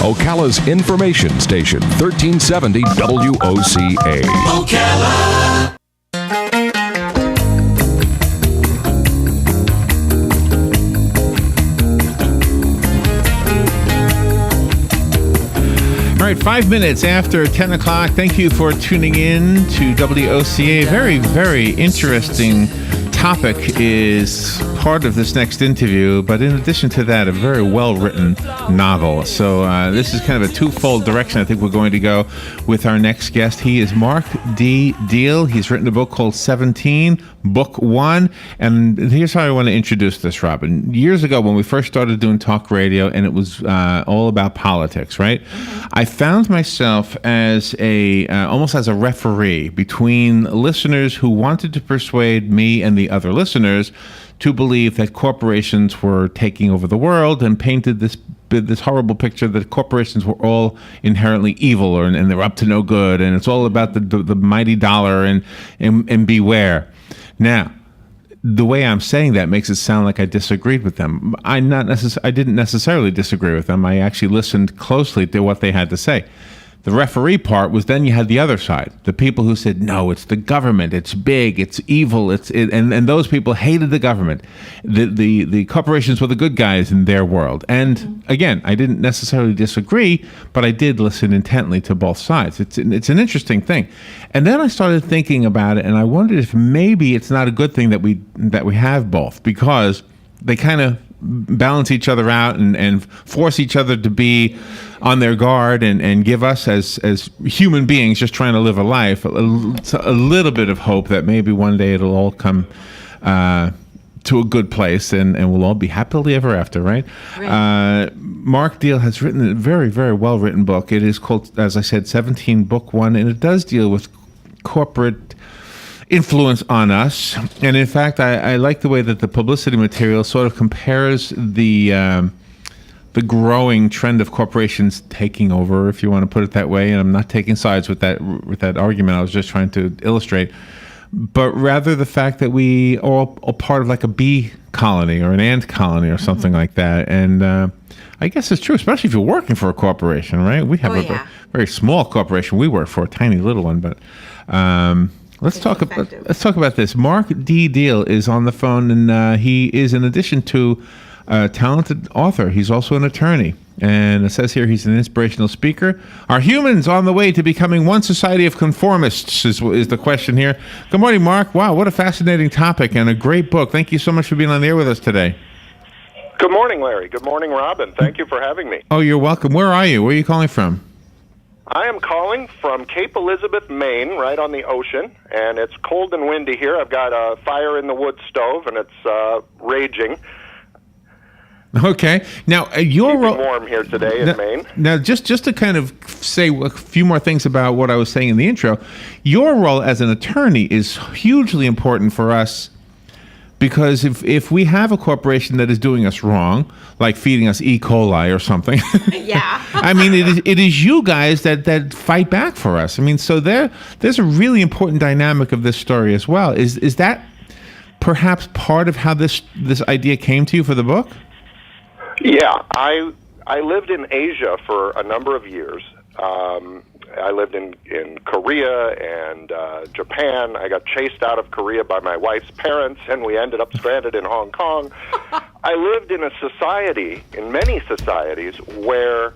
Ocala's information station, 1370 WOCA. Ocala. All right, 5 minutes after 10 o'clock. Thank you for tuning in to WOCA. Very, very interesting topic is part of this next interview, but in addition to that, a very well-written novel. So this is kind of a twofold direction I think we're going to go with our next guest. He is Mark D. Diehl. He's written a book called 17, Book 1. And here's how I want to introduce this, Robin. Years ago, when we first started doing talk radio, and it was all about politics, right? I found myself as almost as a referee between listeners who wanted to persuade me and the other listeners to believe that corporations were taking over the world, and painted this horrible picture that corporations were all inherently evil, and they're up to no good, and it's all about the mighty dollar, and beware. Now, the way I'm saying that makes it sound like I disagreed with them. I didn't necessarily disagree with them. I actually listened closely to what they had to say. The referee part was then you had the other side, the people who said, no, it's the government, it's big, it's evil, and those people hated the government. The corporations were the good guys in their world. And again, I didn't necessarily disagree, but I did listen intently to both sides. It's an interesting thing. And then I started thinking about it, and I wondered if maybe it's not a good thing that we have both, because they kind of balance each other out and force each other to be on their guard and give us as human beings just trying to live a life a little bit of hope that maybe one day it'll all come to a good place and we'll all be happily ever after, right? Mark Diehl has written a very, very well-written book. It is called, as I said, 17, Book 1, and it does deal with corporate influence on us. And in fact, I like the way that the publicity material sort of compares the growing trend of corporations taking over, if you want to put it that way. And I'm not taking sides with that argument. I was just trying to illustrate. But rather the fact that we are all part of like a bee colony or an ant colony or something like that. And I guess it's true, especially if you're working for a corporation, right? We have a very small corporation we work for, a tiny little one, but Let's talk about this. Mark D. Diehl is on the phone, and he is, in addition to a talented author, he's also an attorney. And it says here he's an inspirational speaker. Are humans on the way to becoming one society of conformists is the question here. Good morning, Mark. Wow, what a fascinating topic and a great book. Thank you so much for being on the air with us today. Good morning, Larry. Good morning, Robin. Thank you for having me. Oh, you're welcome. Where are you? Where are you calling from? I am calling from Cape Elizabeth, Maine, right on the ocean, and it's cold and windy here. I've got a fire in the wood stove, and it's raging. Okay. Now, your role... warm here today in Maine. Now, just to kind of say a few more things about what I was saying in the intro, your role as an attorney is hugely important for us, because if we have a corporation that is doing us wrong, like feeding us E. coli or something, yeah. I mean, it is you guys that fight back for us. I mean, so there's a really important dynamic of this story as well. Is that perhaps part of how this idea came to you for the book? Yeah, I lived in Asia for a number of years. I lived in Korea and Japan. I got chased out of Korea by my wife's parents, and we ended up stranded in Hong Kong. I lived in a society, in many societies, where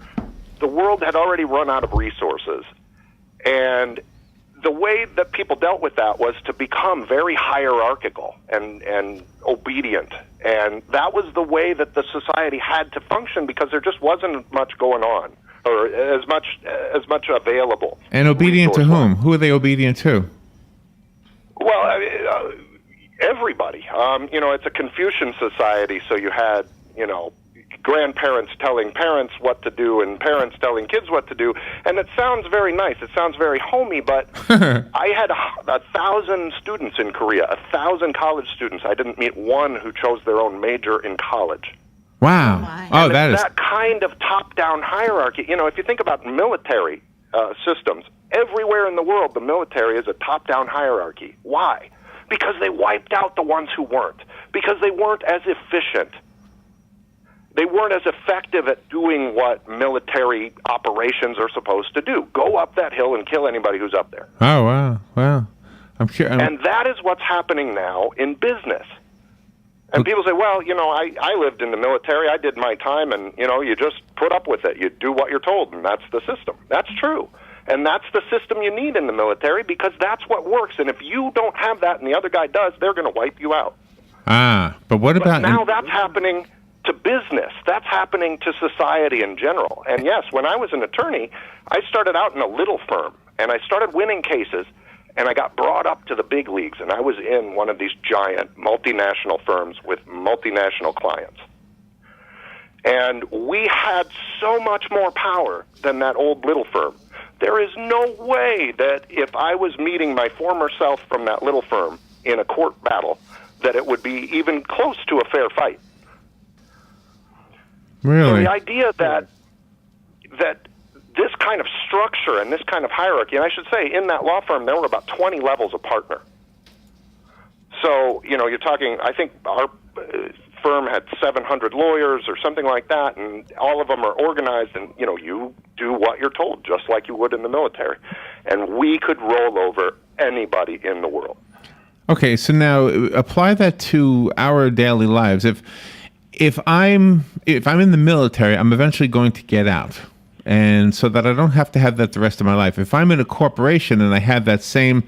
the world had already run out of resources. And the way that people dealt with that was to become very hierarchical and obedient. And that was the way that the society had to function, because there just wasn't much going on, or as much available. And obedient to whom? Who are they obedient to? Well, everybody. It's a Confucian society, so you had, grandparents telling parents what to do and parents telling kids what to do. And it sounds very nice. It sounds very homey, but I had 1,000 students in Korea, 1,000 college students. I didn't meet one who chose their own major in college. Wow. Oh, that is... that kind of top-down hierarchy. If you think about military systems, everywhere in the world, the military is a top-down hierarchy. Why? Because they wiped out the ones who weren't. Because they weren't as efficient. They weren't as effective at doing what military operations are supposed to do. Go up that hill and kill anybody who's up there. Oh, wow. Wow. I'm sure. And that is what's happening now in business. And people say, well, I lived in the military, I did my time, and, you just put up with it. You do what you're told, and that's the system. That's true. And that's the system you need in the military because that's what works. And if you don't have that and the other guy does, they're going to wipe you out. But what about... But now that's happening to business. That's happening to society in general. And yes, when I was an attorney, I started out in a little firm, and I started winning cases, and I got brought up to the big leagues, and I was in one of these giant multinational firms with multinational clients. And we had so much more power than that old little firm. There is no way that if I was meeting my former self from that little firm in a court battle, that it would be even close to a fair fight. Really? So the idea that this kind of structure and this kind of hierarchy, and I should say in that law firm there were about 20 levels of partner. So, you're talking, I think our firm had 700 lawyers or something like that, and all of them are organized, and, you do what you're told, just like you would in the military. And we could roll over anybody in the world. Okay, so now apply that to our daily lives. If I'm in the military, I'm eventually going to get out, and so that I don't have to have that the rest of my life. If I'm in a corporation and I have that same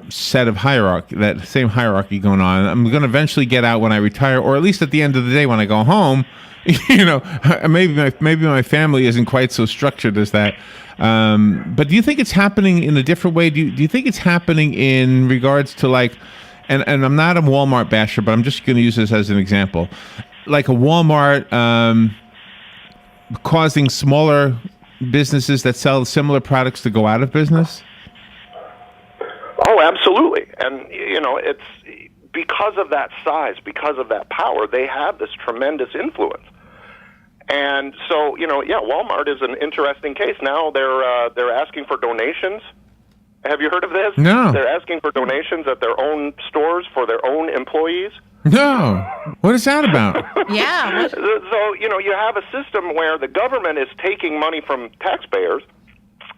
set of hierarchy, that same hierarchy going on, I'm going to eventually get out when I retire, or at least at the end of the day when I go home. Maybe my family isn't quite so structured as that. But do you think it's happening in a different way? Do you think it's happening in regards to like, and I'm not a Walmart basher, but I'm just going to use this as an example, like a Walmart causing smaller businesses that sell similar products to go out of business? Oh, absolutely. And, it's because of that size, because of that power, they have this tremendous influence. And so, Walmart is an interesting case. Now they're asking for donations. Have you heard of this? No. They're asking for donations at their own stores for their own employees. No. What is that about? Yeah. So, you have a system where the government is taking money from taxpayers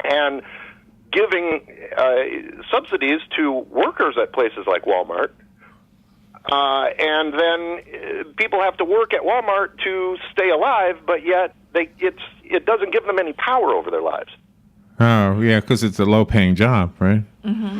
and giving subsidies to workers at places like Walmart. And then people have to work at Walmart to stay alive, but yet it doesn't give them any power over their lives. Oh, yeah, because it's a low-paying job, right? Mm-hmm.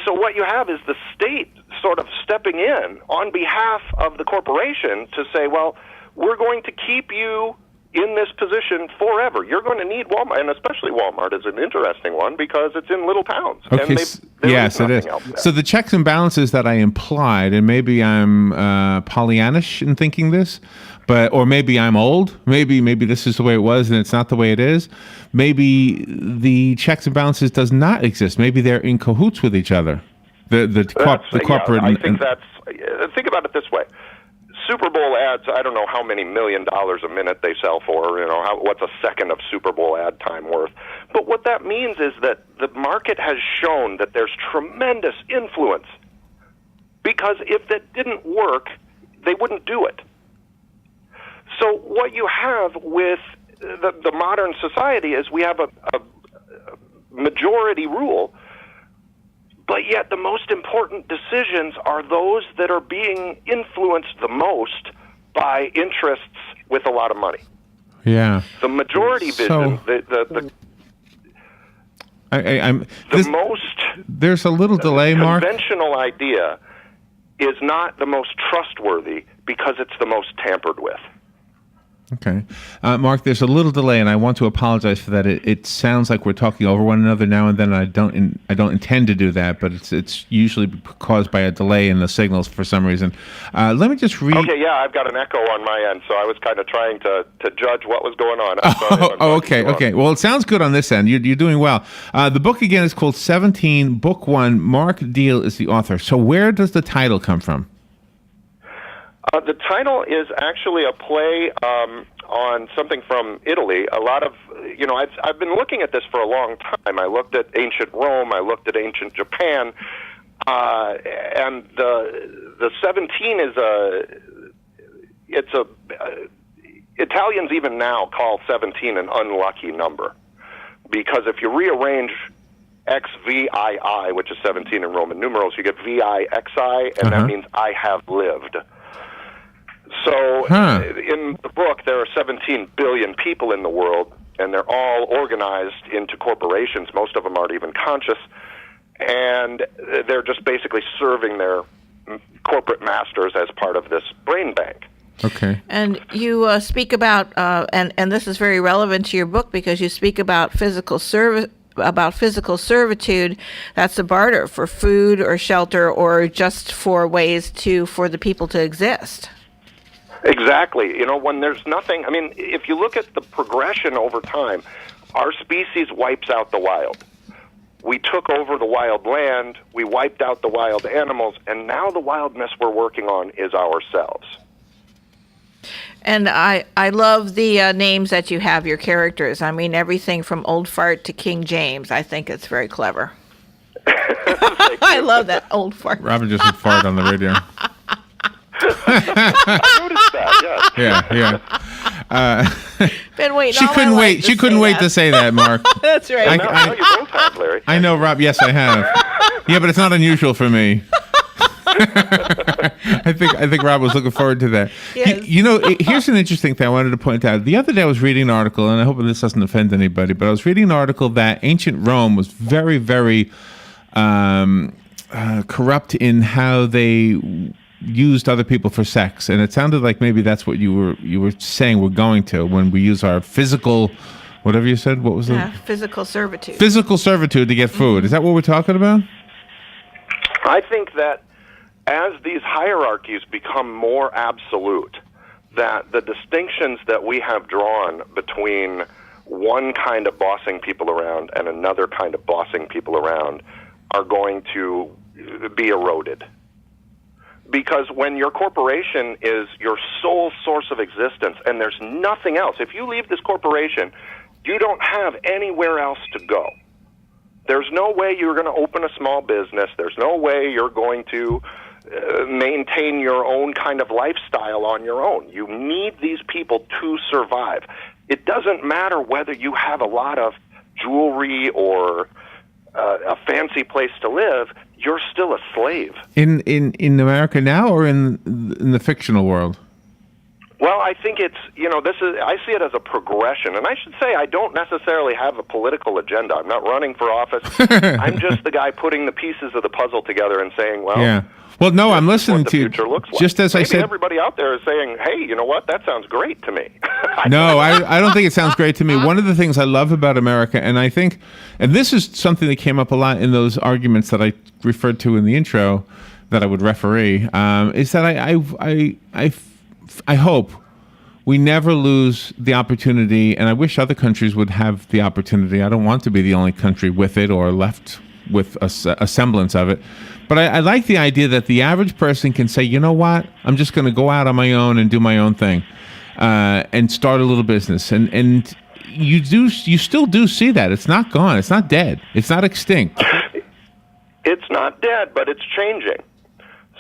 So what you have is the state sort of stepping in on behalf of the corporation to say, well, we're going to keep you in this position forever. You're going to need Walmart, and especially Walmart is an interesting one because it's in little towns. Okay, and yes, it is. So the checks and balances that I implied, and maybe I'm Pollyannish in thinking this, or maybe I'm old. Maybe this is the way it was, and it's not the way it is. Maybe the checks and balances does not exist. Maybe they're in cahoots with each other. The corporate. I think think about it this way. Super Bowl ads, I don't know how many $1 million a minute they sell for, what's a second of Super Bowl ad time worth. But what that means is that the market has shown that there's tremendous influence. Because if that didn't work, they wouldn't do it. So what you have with the modern society is we have a majority rule, but yet the most important decisions are those that are being influenced the most by interests with a lot of money. Yeah. The majority vision, there's a little delay, Mark. Conventional idea is not the most trustworthy because it's the most tampered with. Okay. Mark, there's a little delay, and I want to apologize for that. It sounds like we're talking over one another now and then. I don't intend to do that, but it's usually caused by a delay in the signals for some reason. Let me just read... Okay, yeah, I've got an echo on my end, so I was kind of trying to judge what was going on. Okay. Well, it sounds good on this end. You're doing well. The book, again, is called 17, Book 1. Mark Diehl is the author. So where does the title come from? The title is actually a play on something from Italy. A lot of, I've been looking at this for a long time. I looked at ancient Rome. I looked at ancient Japan. And the 17 is Italians even now call 17 an unlucky number, because if you rearrange XVII, which is 17 in Roman numerals, you get VIXI, and that means I have lived. So in the book, there are 17 billion people in the world, and they're all organized into corporations. Most of them aren't even conscious, and they're just basically serving their corporate masters as part of this brain bank. Okay. And you speak about, and this is very relevant to your book, because you speak about physical servitude. That's a barter for food or shelter, or just for ways for the people to exist. Exactly. You know, when there's nothing, I mean, if you look at the progression over time, our species wipes out the wild. We took over the wild land, we wiped out the wild animals, and now the wildness we're working on is ourselves. And I love the names that you have, your characters. I mean, everything from Old Fart to King James. I think it's very clever. I love that, Old Fart. Robin just would fart on the radio. I noticed that, yes. Been waiting. She couldn't wait. She couldn't wait to say that, Mark. That's right. Now you both have, Larry. I know, Rob. Yes, I have. Yeah, but it's not unusual for me. I think Rob was looking forward to that. Yes. Here's an interesting thing I wanted to point out. The other day I was reading an article, and I hope this doesn't offend anybody, but I was reading an article that ancient Rome was very, very corrupt in how they used other people for sex, and it sounded like maybe that's what you were saying we're going to when we use our physical, whatever you said. What was it? Physical servitude. Physical servitude to get food. Is that what we're talking about? I think that as these hierarchies become more absolute, that the distinctions that we have drawn between one kind of bossing people around and another kind of bossing people around are going to be eroded. Because when your corporation is your sole source of existence and there's nothing else, if you leave this corporation, you don't have anywhere else to go. There's no way you're going to open a small business. There's no way you're going to maintain your own kind of lifestyle on your own. You need these people to survive. It doesn't matter whether you have a lot of jewelry or a fancy place to live. You're still a slave. In America now, or in the fictional world? Well, I think it's, I see it as a progression. And I should say I don't necessarily have a political agenda. I'm not running for office. I'm just the guy putting the pieces of the puzzle together and saying, well... Yeah. Well, no, I'm listening to you. Future looks like. Just as Maybe I said, everybody out there is saying, "Hey, you know what? That sounds great to me." No, I don't think it sounds great to me. One of the things I love about America, and I think, and this is something that came up a lot in those arguments that I referred to in the intro, that I would referee, is that I hope we never lose the opportunity, and I wish other countries would have the opportunity. I don't want to be the only country with it or left with a semblance of it. But I like the idea that the average person can say, you know what, I'm just going to go out on my own and do my own thing, and start a little business. And you still do see that. It's not gone. It's not dead. It's not extinct. It's not dead, but it's changing.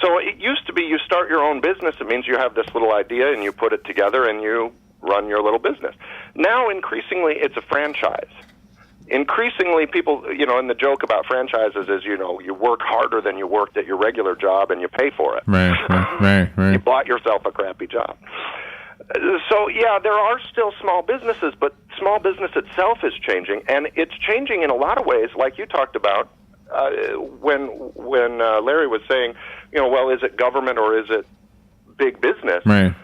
So it used to be you start your own business. It means you have this little idea and you put it together and you run your little business. Now, increasingly, it's a franchise. Increasingly, people, and the joke about franchises is, you work harder than you worked at your regular job and you pay for it. Right. You bought yourself a crappy job. So, yeah, there are still small businesses, but small business itself is changing, and it's changing in a lot of ways, like you talked about when Larry was saying, well, is it government or is it big business? Right.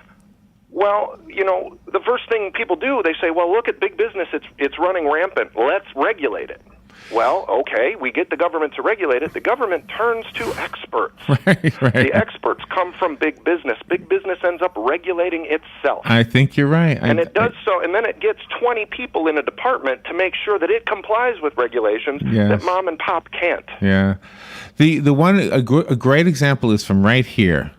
Well, the first thing people do, they say, well, look at big business. It's running rampant. Let's regulate it. Well, okay, we get the government to regulate it. The government turns to experts. Right. The experts come from big business. Big business ends up regulating itself. I think you're right. And it does so, and then it gets 20 people in a department to make sure that it complies with regulations that mom and pop can't. Yeah. A great example is from right here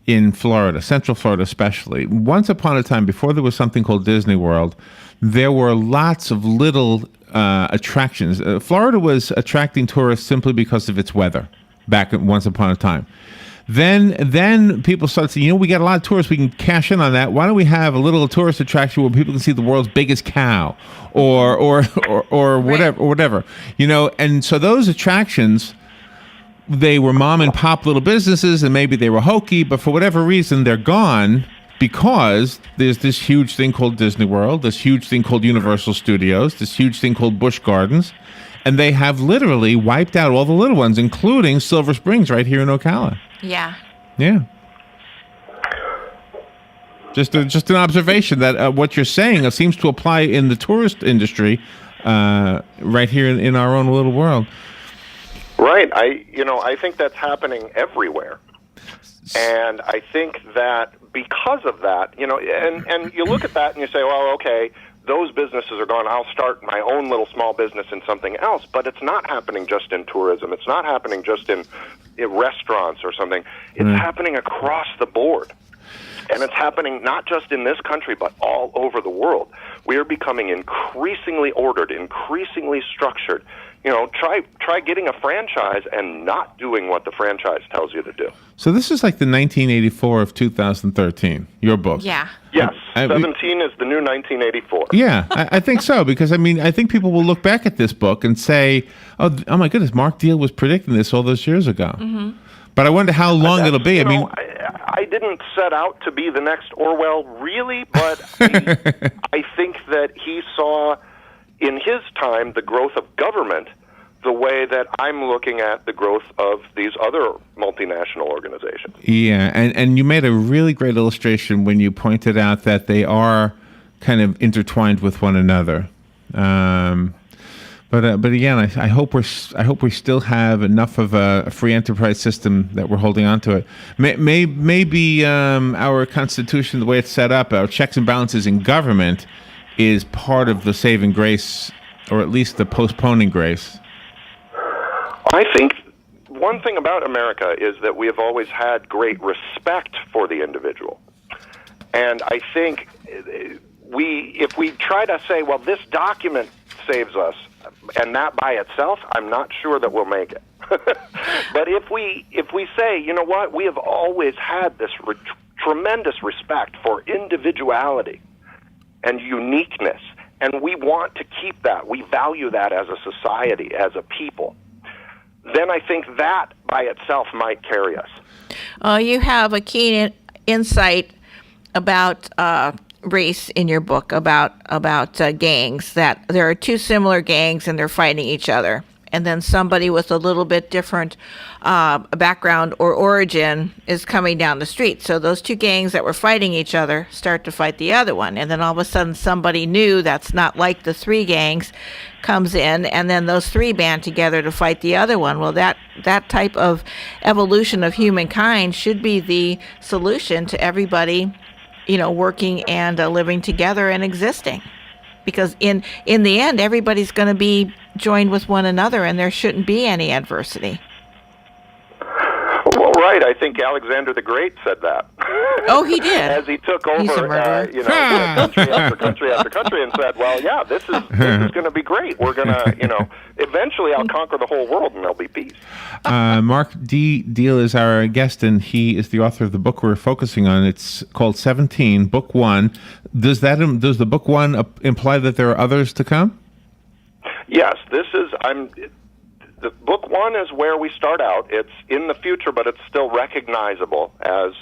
in Florida, Central Florida especially. Once upon a time, before there was something called Disney World, there were lots of little attractions. Florida was attracting tourists simply because of its weather once upon a time. Then people started saying, we got a lot of tourists, we can cash in on that. Why don't we have a little tourist attraction where people can see the world's biggest cow, or whatever. And so those attractions, they were mom and pop little businesses, and maybe they were hokey, but for whatever reason, they're gone because there's this huge thing called Disney World, this huge thing called Universal Studios, this huge thing called Busch Gardens, and they have literally wiped out all the little ones, including Silver Springs right here in Ocala. Yeah. Yeah. Just an observation that what you're saying seems to apply in the tourist industry right here in our own little world. Right. I think that's happening everywhere. And I think that because of that, and you look at that and you say, well, okay, those businesses are gone. I'll start my own little small business in something else. But it's not happening just in tourism. It's not happening just in restaurants or something. It's happening across the board. And it's happening not just in this country, but all over the world. We are becoming increasingly ordered, increasingly structured. Try getting a franchise and not doing what the franchise tells you to do. So this is like the 1984 of 2013, your book. Yeah. Yes, 17 is the new 1984. Yeah, I think so, because, I think people will look back at this book and say, oh my goodness, Mark Diehl was predicting this all those years ago. Mm-hmm. But I wonder how long it'll be. I didn't set out to be the next Orwell, really, but I think that he saw in his time the growth of government the way that I'm looking at the growth of these other multinational organizations. Yeah, and you made a really great illustration when you pointed out that they are kind of intertwined with one another. But again, I hope we still have enough of a free enterprise system that we're holding on to it. Maybe our Constitution, the way it's set up, our checks and balances in government, is part of the saving grace, or at least the postponing grace. I think one thing about America is that we have always had great respect for the individual. And I think if we try to say, well, this document saves us, and that by itself, I'm not sure that we'll make it. But if we say, you know what, we have always had this tremendous respect for individuality and uniqueness, and we want to keep that, we value that as a society, as a people, then I think that by itself might carry us. You have a keen insight about race in your book, about gangs, that there are two similar gangs and they're fighting each other. And then somebody with a little bit different background or origin is coming down the street. So those two gangs that were fighting each other start to fight the other one. And then all of a sudden somebody new that's not like the three gangs comes in, and then those three band together to fight the other one. Well, that type of evolution of humankind should be the solution to everybody, working and living together and existing. Because in the end, everybody's going to be joined with one another, and there shouldn't be any adversity. Well, right. I think Alexander the Great said that. Oh, he did. As he took over, country after country after country, and said, "Well, yeah, this is going to be great. We're going to, eventually, I'll conquer the whole world, and there'll be peace." Mark Diehl is our guest, and he is the author of the book we're focusing on. It's called 17, Book 1. Does the Book 1 imply that there are others to come? Yes, the Book 1 is where we start out. It's in the future, but it's still recognizable as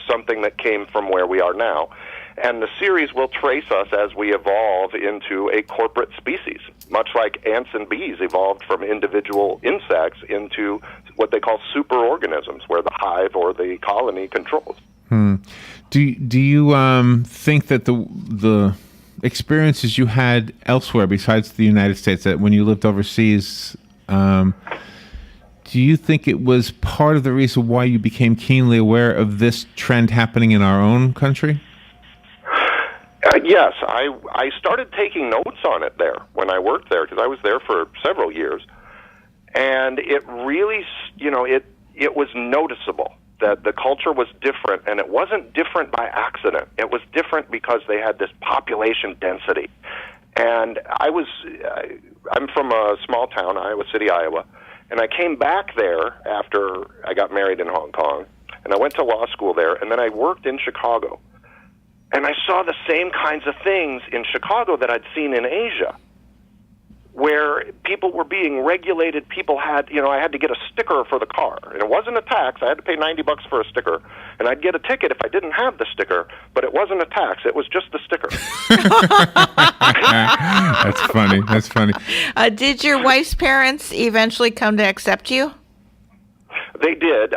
something that came from where we are now. And the series will trace us as we evolve into a corporate species, much like ants and bees evolved from individual insects into what they call superorganisms, where the hive or the colony controls. Do you think that the experiences you had elsewhere besides the United States, that when you lived overseas, do you think it was part of the reason why you became keenly aware of this trend happening in our own country? Yes, I started taking notes on it there when I worked there, because I was there for several years, and it really, it was noticeable that the culture was different, and it wasn't different by accident. It was different because they had this population density. And I'm from a small town, Iowa City, Iowa, and I came back there after I got married in Hong Kong, and I went to law school there, and then I worked in Chicago. And I saw the same kinds of things in Chicago that I'd seen in Asia, where people were being regulated. People had, I had to get a sticker for the car, and it wasn't a tax. I had to pay $90 for a sticker, and I'd get a ticket if I didn't have the sticker, but it wasn't a tax. It was just the sticker. That's funny. That's funny. Did your wife's parents eventually come to accept you? They did,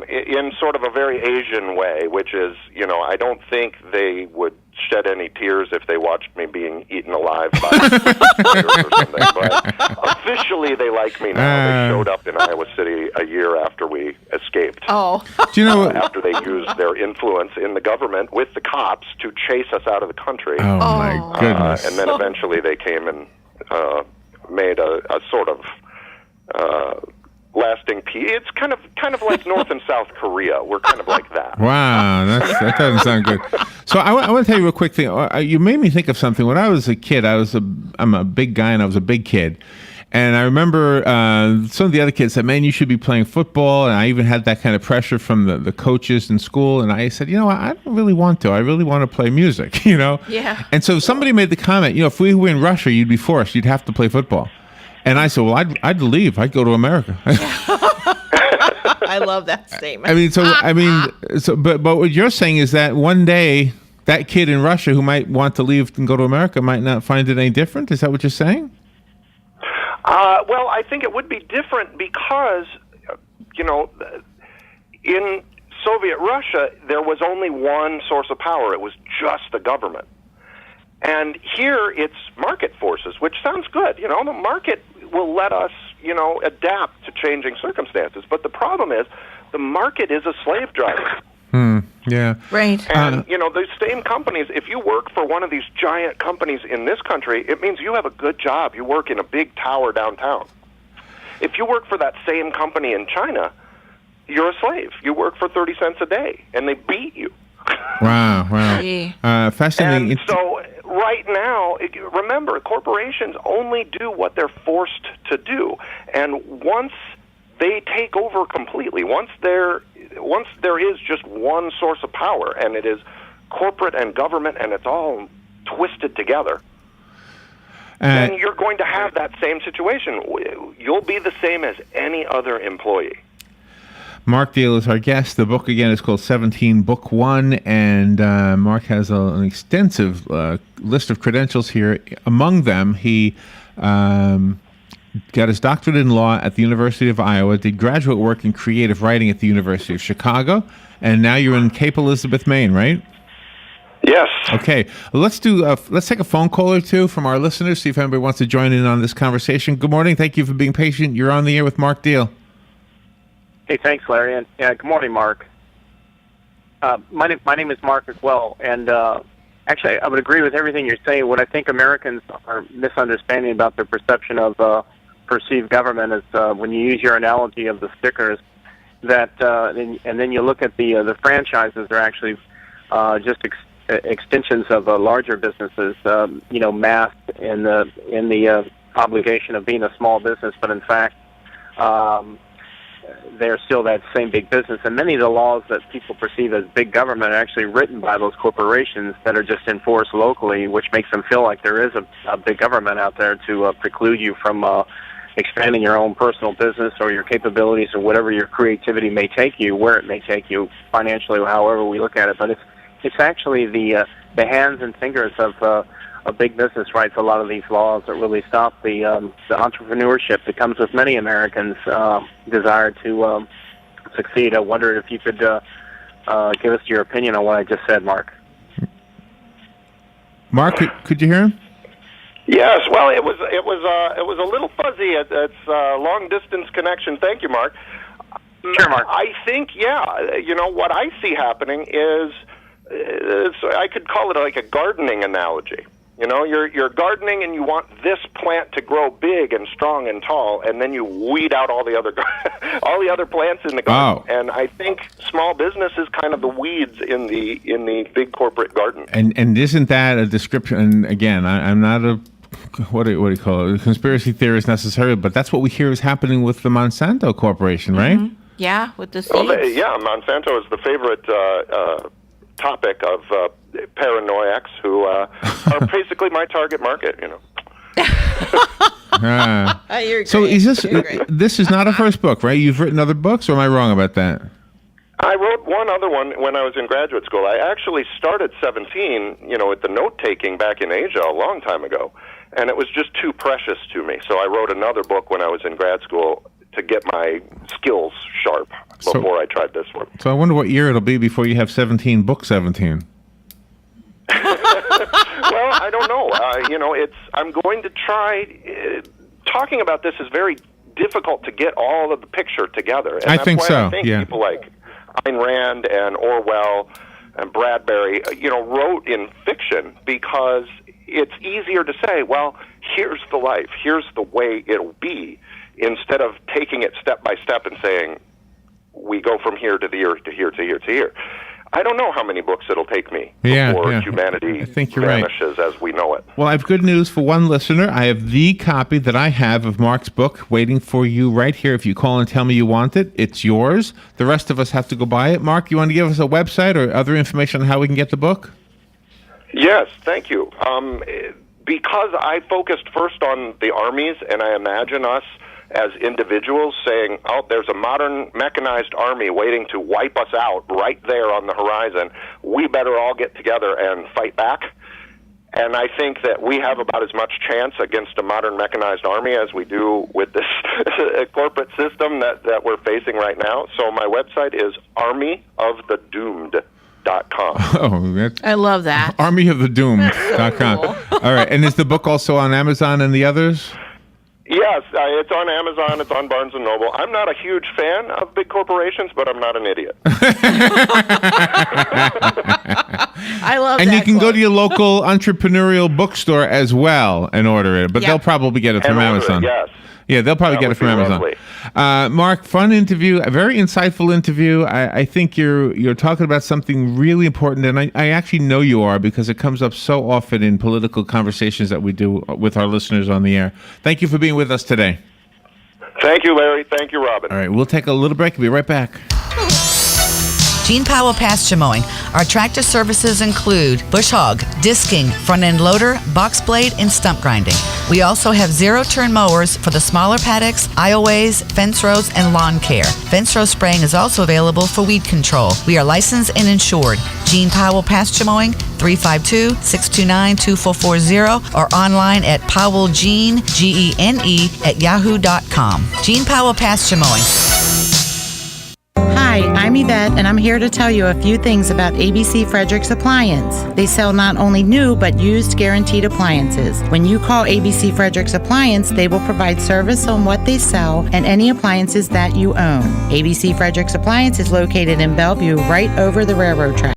in sort of a very Asian way, which is, I don't think they would shed any tears if they watched me being eaten alive by spiders or something. But officially, they like me now. They showed up in Iowa City a year after we escaped. Oh. Do you know after they used their influence in the government with the cops to chase us out of the country. Oh, my goodness. And then eventually they came and made a sort of lasting peace. It's kind of like North and South Korea. We're kind of like that. Wow, that doesn't sound good. So I want to tell you a real quick thing. You made me think of something. When I was a kid, I'm a big guy, and I was a big kid. And I remember some of the other kids said, man, you should be playing football. And I even had that kind of pressure from the coaches in school. And I said, I don't really want to. I really want to play music, Yeah. And so somebody made the comment, if we were in Russia, you'd be forced. You'd have to play football. And I said, well, I'd leave. I'd go to America. I love that statement. But what you're saying is that one day that kid in Russia who might want to leave and go to America might not find it any different. Is that what you're saying? Well, I think it would be different because, in Soviet Russia, there was only one source of power. It was just the government. And here it's market forces, which sounds good. The market will let us, adapt to changing circumstances. But the problem is the market is a slave driver. Yeah. Right. And, those same companies, if you work for one of these giant companies in this country, it means you have a good job. You work in a big tower downtown. If you work for that same company in China, you're a slave. You work for 30 cents a day, and they beat you. Wow. Fascinating. And so right now, remember, corporations only do what they're forced to do. And once they take over completely, once there is just one source of power, and it is corporate and government, and it's all twisted together, then you're going to have that same situation. You'll be the same as any other employee. Mark Diehl is our guest. The book, again, is called 17 Book 1, and Mark has an extensive list of credentials here. Among them, he got his doctorate in law at the University of Iowa, did graduate work in creative writing at the University of Chicago, and now you're in Cape Elizabeth, Maine, right? Yes. Okay. Let's take a phone call or two from our listeners, see if anybody wants to join in on this conversation. Good morning. Thank you for being patient. You're on the air with Mark Diehl. Hey, thanks, Larry. And good morning, Mark. My name is Mark as well, and actually, I would agree with everything you're saying. What I think Americans are misunderstanding about their perception of perceived government is when you use your analogy of the stickers, that and then you look at the franchises are actually just extensions of larger businesses, masked in the obligation of being a small business, but in fact. They're still that same big business. And many of the laws that people perceive as big government are actually written by those corporations that are just enforced locally, which makes them feel like there is a big government out there to preclude you from expanding your own personal business or your capabilities or whatever your creativity may take you, where it may take you financially or however we look at it. But it's actually the hands and fingers of big business writes a lot of these laws that really stop the entrepreneurship that comes with many Americans' desire to succeed. I wondered if you could give us your opinion on what I just said, Mark. Mark, could you hear him? Yes. Well, it was a little fuzzy. It's long distance connection. Thank you, Mark. Sure, Mark. I think, what I see happening is I could call it like a gardening analogy. You're gardening and you want this plant to grow big and strong and tall, and then you weed out all the other plants in the garden. Oh. And I think small business is kind of the weeds in the big corporate garden. And isn't that a description? And again, I'm not a what do you call it? A conspiracy theorist necessarily, but that's what we hear is happening with the Monsanto Corporation, right? Mm-hmm. Yeah, with the seeds. Well, Monsanto is the favorite topic of paranoiacs who are basically my target market, You're So great. is this You're great. this is not a first book, right? You've written other books, or am I wrong about that? I wrote one other one when I was in graduate school. I actually started 17, with the note-taking back in Asia a long time ago, and it was just too precious to me. So I wrote another book when I was in grad school to get my skills sharp before I tried this one. So I wonder what year it'll be before you have 17, book 17. Well, I don't know. I'm going to try. Talking about this is very difficult to get all of the picture together. And I that's think why so, I think yeah. people like Ayn Rand and Orwell and Bradbury, wrote in fiction because it's easier to say, well, here's the life, here's the way it'll be, instead of taking it step by step and saying, we go from here to here to here to here to here. I don't know how many books it'll take me before humanity I think you're vanishes as we know it. Well, I have good news for one listener. I have the copy that I have of Mark's book waiting for you right here. If you call and tell me you want it, it's yours. The rest of us have to go buy it. Mark, you want to give us a website or other information on how we can get the book? Yes, thank you. Because I focused first on the armies, and I imagine us as individuals saying, oh, there's a modern mechanized army waiting to wipe us out right there on the horizon. We better all get together and fight back. And I think that we have about as much chance against a modern mechanized army as we do with this corporate system that we're facing right now. So my website is armyofthedoomed.com. Oh, I love that. armyofthedoomed.com. Cool. All right. And is the book also on Amazon and the others? Yes, it's on Amazon, it's on Barnes & Noble. I'm not a huge fan of big corporations, but I'm not an idiot. I love And that you can go quote. to your local entrepreneurial bookstore as well and order it, but Yeah. they'll probably get it from And order it, Amazon. yes. Yeah, they'll probably That get it would from be Amazon. lovely. Mark, fun interview, a very insightful interview. I think you're talking about something really important, and I actually know you are because it comes up so often in political conversations that we do with our listeners on the air. Thank you for being with us today. Thank you, Larry. Thank you, Robin. All right, we'll take a little break. We'll be right back. Gene Powell Pasture Mowing. Our tractor services include bush hog, disking, front end loader, box blade, and stump grinding. We also have zero-turn mowers for the smaller paddocks, aisleways, fence rows, and lawn care. Fence row spraying is also available for weed control. We are licensed and insured. Gene Powell Pasture Mowing, 352-629-2440, or online at powellgene, Gene, at yahoo.com. Gene Powell Pasture Mowing. Hi, I'm Yvette, and I'm here to tell you a few things about ABC Frederick's Appliance. They sell not only new, but used guaranteed appliances. When you call ABC Frederick's Appliance, they will provide service on what they sell and any appliances that you own. ABC Frederick's Appliance is located in Bellevue, right over the railroad track.